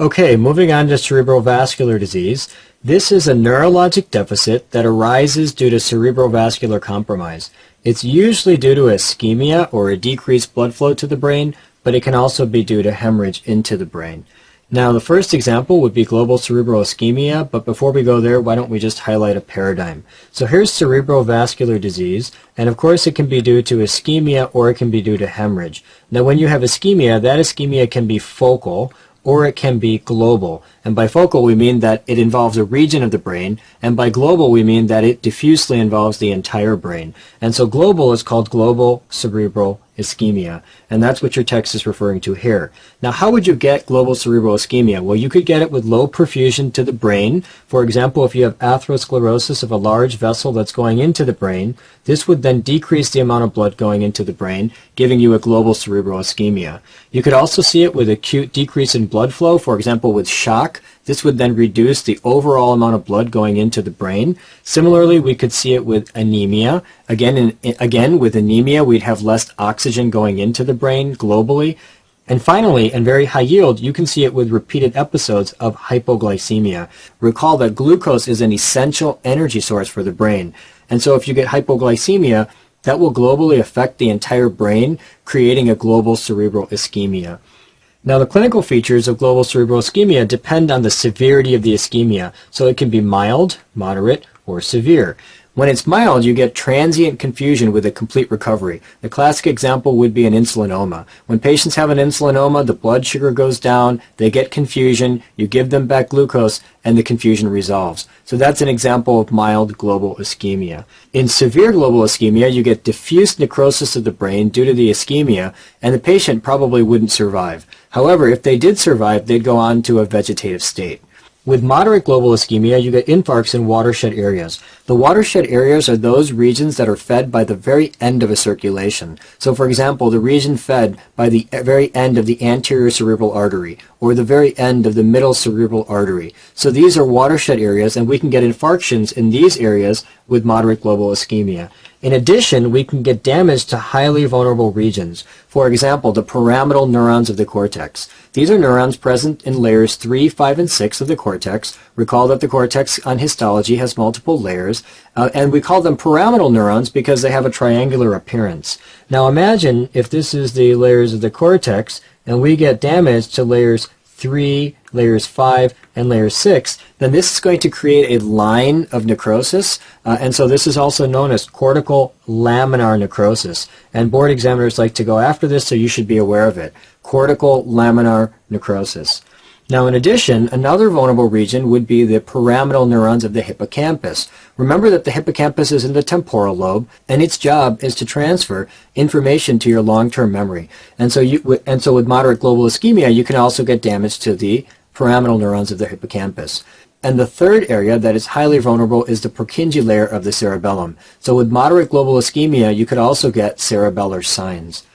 Okay, moving on to cerebrovascular disease. This is a neurologic deficit that arises due to cerebrovascular compromise. It's usually due to ischemia or a decreased blood flow to the brain, but it can also be due to hemorrhage into the brain. Now, the first example would be global cerebral ischemia, but before we go there, why don't we just highlight a paradigm. So here's cerebrovascular disease, and of course it can be due to ischemia or it can be due to hemorrhage. Now, when you have ischemia, that ischemia can be focal, or it can be global. And by focal we mean that it involves a region of the brain, and by global we mean that it diffusely involves the entire brain. And so global is called global cerebral ischemia, and that's what your text is referring to here. Now, how would you get global cerebral ischemia? Well, you could get it with low perfusion to the brain. For example, if you have atherosclerosis of a large vessel that's going into the brain, this would then decrease the amount of blood going into the brain, giving you a global cerebral ischemia. You could also see it with acute decrease in blood flow, for example with shock. This would then reduce the overall amount of blood going into the brain. Similarly, we could see it with anemia. Again, with anemia, we'd have less oxygen going into the brain globally. And finally, in very high yield, you can see it with repeated episodes of hypoglycemia. Recall that glucose is an essential energy source for the brain. And so if you get hypoglycemia, that will globally affect the entire brain, creating a global cerebral ischemia. Now, the clinical features of global cerebral ischemia depend on the severity of the ischemia, so it can be mild, moderate, or severe. When it's mild, you get transient confusion with a complete recovery. The classic example would be an insulinoma. When patients have an insulinoma, the blood sugar goes down, they get confusion, you give them back glucose, and the confusion resolves. So that's an example of mild global ischemia. In severe global ischemia, you get diffuse necrosis of the brain due to the ischemia, and the patient probably wouldn't survive. However, if they did survive, they'd go on to a vegetative state. With moderate global ischemia, you get infarcts in watershed areas. The watershed areas are those regions that are fed by the very end of a circulation. So, for example, the region fed by the very end of the anterior cerebral artery, or the very end of the middle cerebral artery. So these are watershed areas, and we can get infarctions in these areas with moderate global ischemia. In addition, we can get damage to highly vulnerable regions. For example, the pyramidal neurons of the cortex. These are neurons present in layers 3, 5, and 6 of the cortex. Recall that the cortex on histology has multiple layers, and we call them pyramidal neurons because they have a triangular appearance. Now imagine if this is the layers of the cortex, and we get damage to layers 3, layers 5, and layer 6, then this is going to create a line of necrosis, and so this is also known as cortical laminar necrosis. And board examiners like to go after this, so you should be aware of it. Cortical laminar necrosis. Now, in addition, another vulnerable region would be the pyramidal neurons of the hippocampus. Remember that the hippocampus is in the temporal lobe, and its job is to transfer information to your long-term memory. And so with moderate global ischemia, you can also get damage to the pyramidal neurons of the hippocampus. And the third area that is highly vulnerable is the Purkinje layer of the cerebellum. So with moderate global ischemia, you could also get cerebellar signs.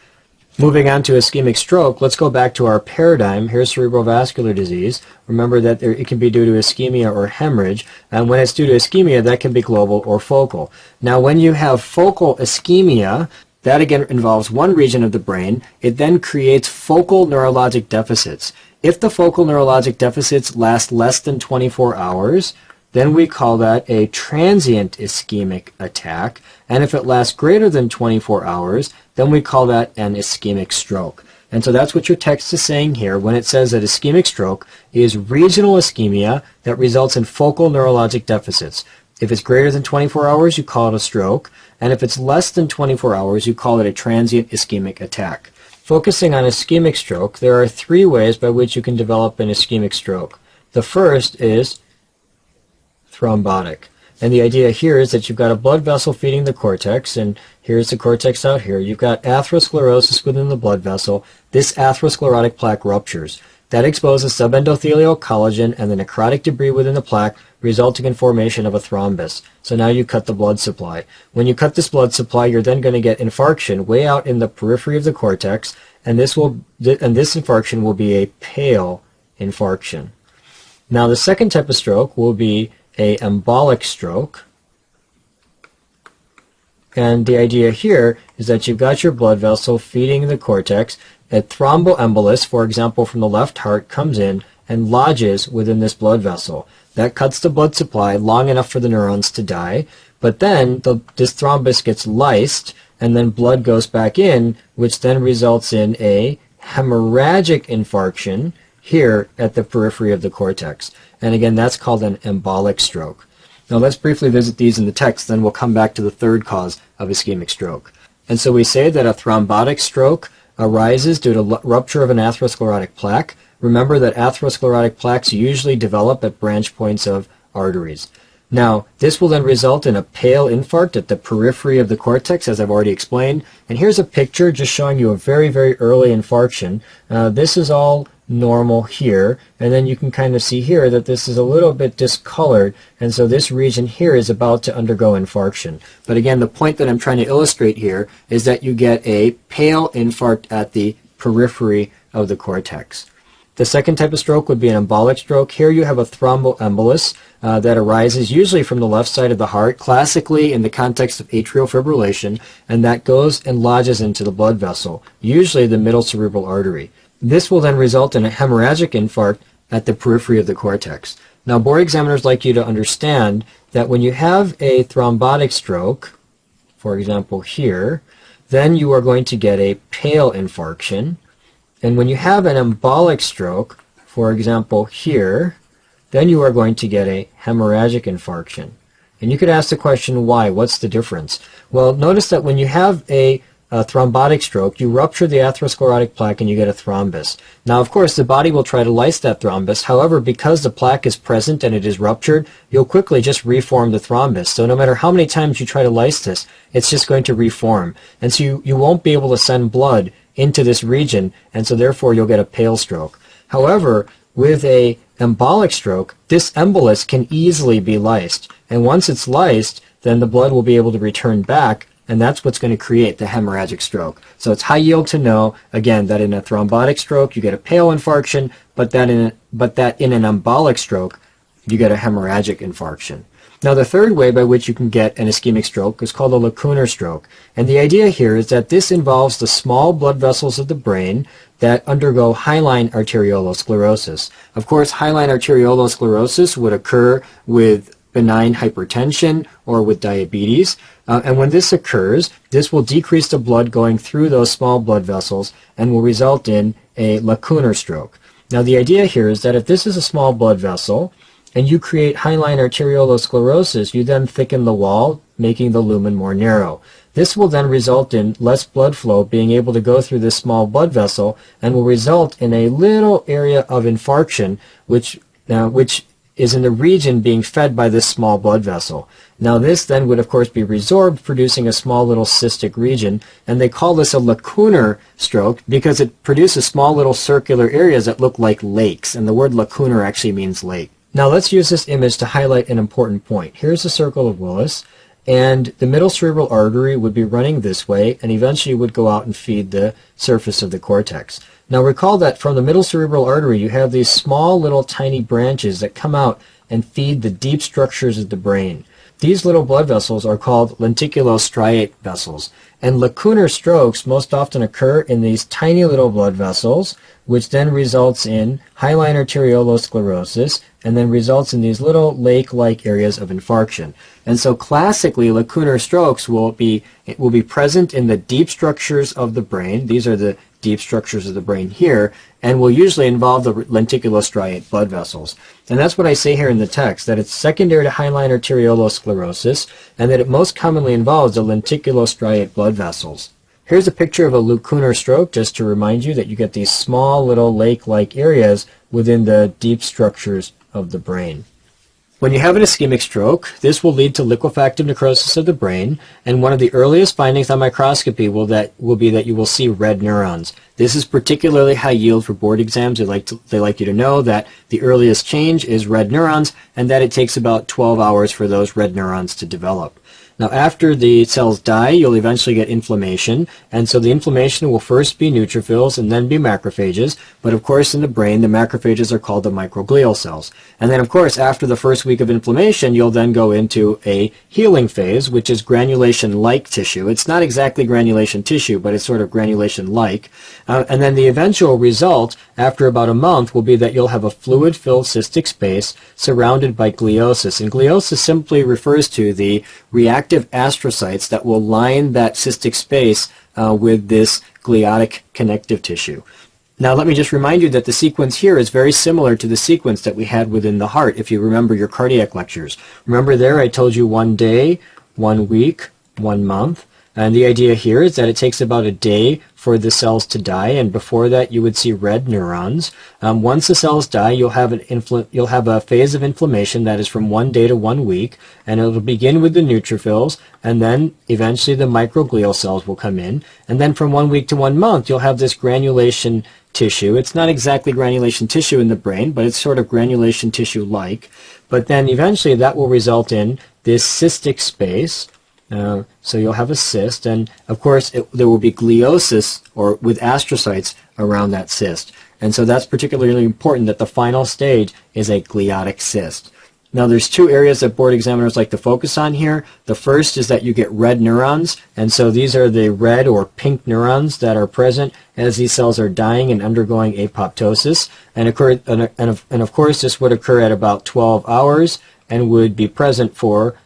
Moving on to ischemic stroke, let's go back to our paradigm. Here's cerebrovascular disease. Remember that it can be due to ischemia or hemorrhage, and when it's due to ischemia, that can be global or focal. Now, when you have focal ischemia, that again involves one region of the brain. It then creates focal neurologic deficits. If the focal neurologic deficits last less than 24 hours, then we call that a transient ischemic attack. And if it lasts greater than 24 hours, then we call that an ischemic stroke. And so that's what your text is saying here when it says that ischemic stroke is regional ischemia that results in focal neurologic deficits. If it's greater than 24 hours, you call it a stroke. And if it's less than 24 hours, you call it a transient ischemic attack. Focusing on ischemic stroke, there are three ways by which you can develop an ischemic stroke. The first is thrombotic. And the idea here is that you've got a blood vessel feeding the cortex, and here's the cortex out here. You've got atherosclerosis within the blood vessel. This atherosclerotic plaque ruptures. That exposes subendothelial collagen and the necrotic debris within the plaque, resulting in formation of a thrombus. So now you cut the blood supply. When you cut this blood supply, you're then going to get infarction way out in the periphery of the cortex, and this infarction will be a pale infarction. Now the second type of stroke will be a embolic stroke. And the idea here is that you've got your blood vessel feeding the cortex. A thromboembolus, for example, from the left heart comes in and lodges within this blood vessel. That cuts the blood supply long enough for the neurons to die, but then this thrombus gets lysed, and then blood goes back in, which then results in a hemorrhagic infarction here at the periphery of the cortex. And again, that's called an embolic stroke. Now let's briefly visit these in the text, then we'll come back to the third cause of ischemic stroke. And so we say that a thrombotic stroke arises due to rupture of an atherosclerotic plaque. Remember that atherosclerotic plaques usually develop at branch points of arteries. Now, this will then result in a pale infarct at the periphery of the cortex, as I've already explained. And here's a picture just showing you a very, very early infarction. This is all normal here, and then you can kind of see here that this is a little bit discolored, and so this region here is about to undergo infarction. But again, the point that I'm trying to illustrate here is that you get a pale infarct at the periphery of the cortex. The second type of stroke would be an embolic stroke. Here you have a thromboembolus that arises usually from the left side of the heart, classically in the context of atrial fibrillation, and that goes and lodges into the blood vessel, usually the middle cerebral artery. This will then result in a hemorrhagic infarct at the periphery of the cortex. Now, board examiners like you to understand that when you have a thrombotic stroke, for example here, then you are going to get a pale infarction. And when you have an embolic stroke, for example here, then you are going to get a hemorrhagic infarction. And you could ask the question, why? What's the difference? Well, notice that when you have a thrombotic stroke, you rupture the atherosclerotic plaque and you get a thrombus. Now, of course, the body will try to lyse that thrombus. However, because the plaque is present and it is ruptured, you'll quickly just reform the thrombus. So no matter how many times you try to lyse this, it's just going to reform. And so you won't be able to send blood into this region, and so therefore you'll get a pale stroke. However, with a embolic stroke, this embolus can easily be lysed. And once it's lysed, then the blood will be able to return back, and that's what's going to create the hemorrhagic stroke. So it's high yield to know, again, that in a thrombotic stroke you get a pale infarction, but that in an embolic stroke you get a hemorrhagic infarction. Now, the third way by which you can get an ischemic stroke is called a lacunar stroke. And the idea here is that this involves the small blood vessels of the brain that undergo hyaline arteriolosclerosis. Of course, hyaline arteriolosclerosis would occur with benign hypertension or with diabetes. And when this occurs, this will decrease the blood going through those small blood vessels and will result in a lacunar stroke. Now, the idea here is that if this is a small blood vessel, and you create hyaline arteriolosclerosis, you then thicken the wall, making the lumen more narrow. This will then result in less blood flow being able to go through this small blood vessel and will result in a little area of infarction, which is in the region being fed by this small blood vessel. Now this then would of course be resorbed, producing a small little cystic region, and they call this a lacunar stroke because it produces small little circular areas that look like lakes, and the word lacunar actually means lake. Now let's use this image to highlight an important point. Here's a circle of Willis, and the middle cerebral artery would be running this way and eventually would go out and feed the surface of the cortex. Now recall that from the middle cerebral artery you have these small little tiny branches that come out and feed the deep structures of the brain. These little blood vessels are called lenticulostriate vessels, and lacunar strokes most often occur in these tiny little blood vessels, which then results in hyaline arteriolosclerosis and then results in these little lake-like areas of infarction. And so classically, lacunar strokes will be present in the deep structures of the brain. These are the deep structures of the brain here, and will usually involve the lenticulostriate blood vessels. And that's what I say here in the text, that it's secondary to hyaline arteriolosclerosis, and that it most commonly involves the lenticulostriate blood vessels. Here's a picture of a lacunar stroke, just to remind you that you get these small little lake-like areas within the deep structures of the brain. When you have an ischemic stroke, this will lead to liquefactive necrosis of the brain, and one of the earliest findings on microscopy will be that you will see red neurons. This is particularly high yield for board exams. They like you to know that the earliest change is red neurons, and that it takes about 12 hours for those red neurons to develop. Now, after the cells die, you'll eventually get inflammation, and so the inflammation will first be neutrophils and then be macrophages, but of course in the brain, the macrophages are called the microglial cells. And then, of course, after the first week of inflammation, you'll then go into a healing phase, which is granulation-like tissue. It's not exactly granulation tissue, but it's sort of granulation-like. And then the eventual result, after about a month, will be that you'll have a fluid-filled cystic space surrounded by gliosis. And gliosis simply refers to the reactive astrocytes that will line that cystic space with this gliotic connective tissue. Now let me just remind you that the sequence here is very similar to the sequence that we had within the heart, if you remember your cardiac lectures. Remember there I told you 1 day, 1 week, 1 month. And the idea here is that it takes about a day for the cells to die, and before that you would see red neurons. Once the cells die, you'll have a phase of inflammation that is from 1 day to 1 week, and it'll begin with the neutrophils, and then eventually the microglial cells will come in, and then from 1 week to 1 month you'll have this granulation tissue. It's not exactly granulation tissue in the brain, but it's sort of granulation tissue-like. But then eventually that will result in this cystic space. So you'll have a cyst, and of course there will be gliosis or with astrocytes around that cyst. And so that's particularly important that the final stage is a gliotic cyst. Now there's 2 areas that board examiners like to focus on here. The first is that you get red neurons, and so these are the red or pink neurons that are present as these cells are dying and undergoing apoptosis. And of course this would occur at about 12 hours and would be present for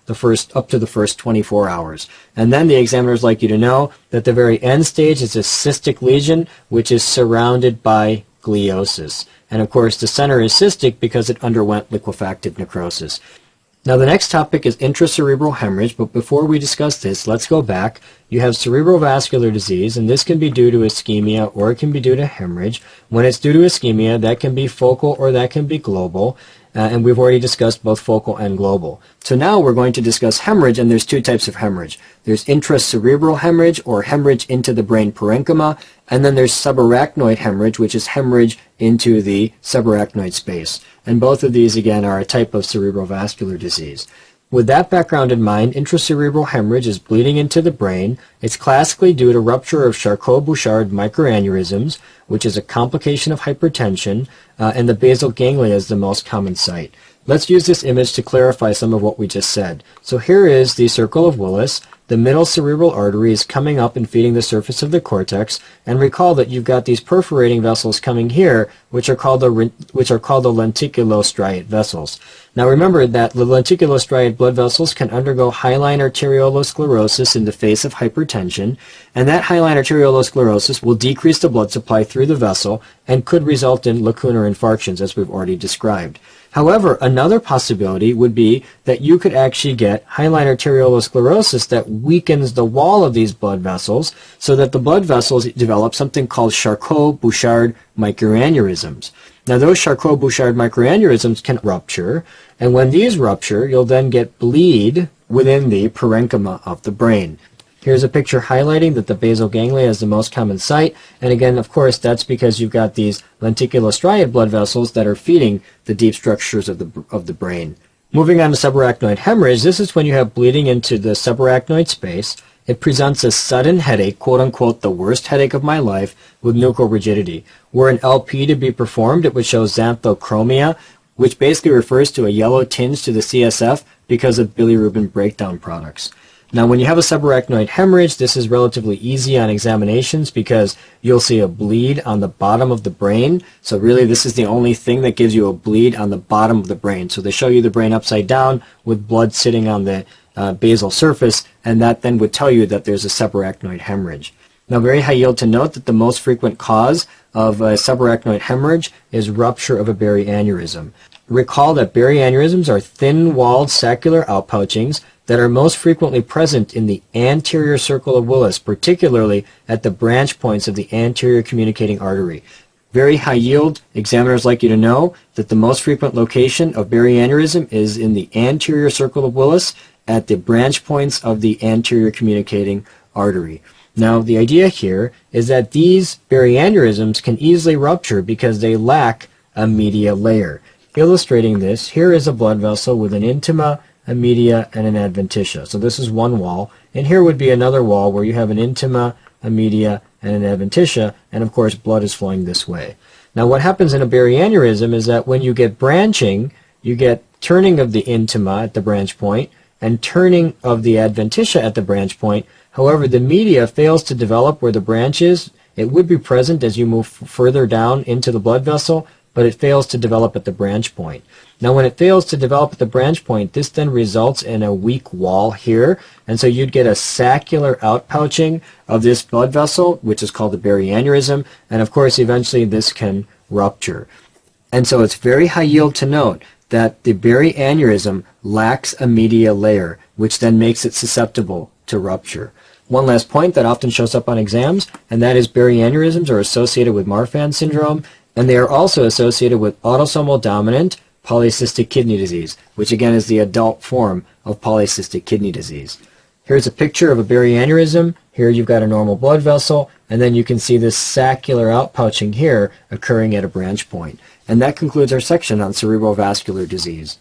up to the first 24 hours. And then the examiners like you to know that the very end stage is a cystic lesion which is surrounded by gliosis. And of course the center is cystic because it underwent liquefactive necrosis. Now the next topic is intracerebral hemorrhage, but before we discuss this, let's go back. You have cerebrovascular disease, and this can be due to ischemia or it can be due to hemorrhage. When it's due to ischemia, that can be focal or that can be global. And we've already discussed both focal and global. So now we're going to discuss hemorrhage, and there's 2 types of hemorrhage. There's intracerebral hemorrhage, or hemorrhage into the brain parenchyma, and then there's subarachnoid hemorrhage, which is hemorrhage into the subarachnoid space. And both of these, again, are a type of cerebrovascular disease. With that background in mind, intracerebral hemorrhage is bleeding into the brain. It's classically due to rupture of Charcot-Bouchard microaneurysms, which is a complication of hypertension, and the basal ganglia is the most common site. Let's use this image to clarify some of what we just said. So here is the circle of Willis. The middle cerebral artery is coming up and feeding the surface of the cortex, and recall that you've got these perforating vessels coming here, which are called the lenticulostriate vessels. Now remember that the lenticulostriate blood vessels can undergo hyaline arteriolosclerosis in the face of hypertension, and that hyaline arteriolosclerosis will decrease the blood supply through the vessel and could result in lacunar infarctions, as we've already described. However, another possibility would be that you could actually get hyaline arteriolosclerosis that weakens the wall of these blood vessels so that the blood vessels develop something called Charcot-Bouchard microaneurysms. Now those Charcot-Bouchard microaneurysms can rupture, and when these rupture, you'll then get bleed within the parenchyma of the brain. Here's a picture highlighting that the basal ganglia is the most common site, and again, of course, that's because you've got these lenticulostriate blood vessels that are feeding the deep structures of the brain. Moving on to subarachnoid hemorrhage, this is when you have bleeding into the subarachnoid space. It presents a sudden headache, quote-unquote, the worst headache of my life, with nuchal rigidity. Were an LP to be performed, it would show xanthochromia, which basically refers to a yellow tinge to the CSF because of bilirubin breakdown products. Now, when you have a subarachnoid hemorrhage, this is relatively easy on examinations because you'll see a bleed on the bottom of the brain. So really, this is the only thing that gives you a bleed on the bottom of the brain. So they show you the brain upside down with blood sitting on the basal surface, and that then would tell you that there's a subarachnoid hemorrhage. Now, very high yield to note that the most frequent cause of a subarachnoid hemorrhage is rupture of a berry aneurysm. Recall that berry aneurysms are thin-walled saccular outpouchings that are most frequently present in the anterior circle of Willis, particularly at the branch points of the anterior communicating artery. Very high yield, examiners like you to know that the most frequent location of berry aneurysm is in the anterior circle of Willis at the branch points of the anterior communicating artery. Now, the idea here is that these berry aneurysms can easily rupture because they lack a media layer. Illustrating this, here is a blood vessel with an intima a media, and an adventitia. So this is one wall, and here would be another wall where you have an intima, a media, and an adventitia, and of course blood is flowing this way. Now what happens in a baryaneurysm is that when you get branching, you get turning of the intima at the branch point and turning of the adventitia at the branch point. However, the media fails to develop where the branch is. It would be present as you move further down into the blood vessel, but it fails to develop at the branch point. Now when it fails to develop at the branch point, this then results in a weak wall here, and so you'd get a saccular outpouching of this blood vessel, which is called the baryaneurysm, and of course eventually this can rupture. And so it's very high yield to note that the baryaneurysm lacks a media layer, which then makes it susceptible to rupture. One last point that often shows up on exams, and that is baryaneurysms are associated with Marfan syndrome, and they are also associated with autosomal dominant polycystic kidney disease, which again is the adult form of polycystic kidney disease. Here's a picture of a baryaneurysm. Here you've got a normal blood vessel, and then you can see this saccular outpouching here occurring at a branch point. And that concludes our section on cerebrovascular disease.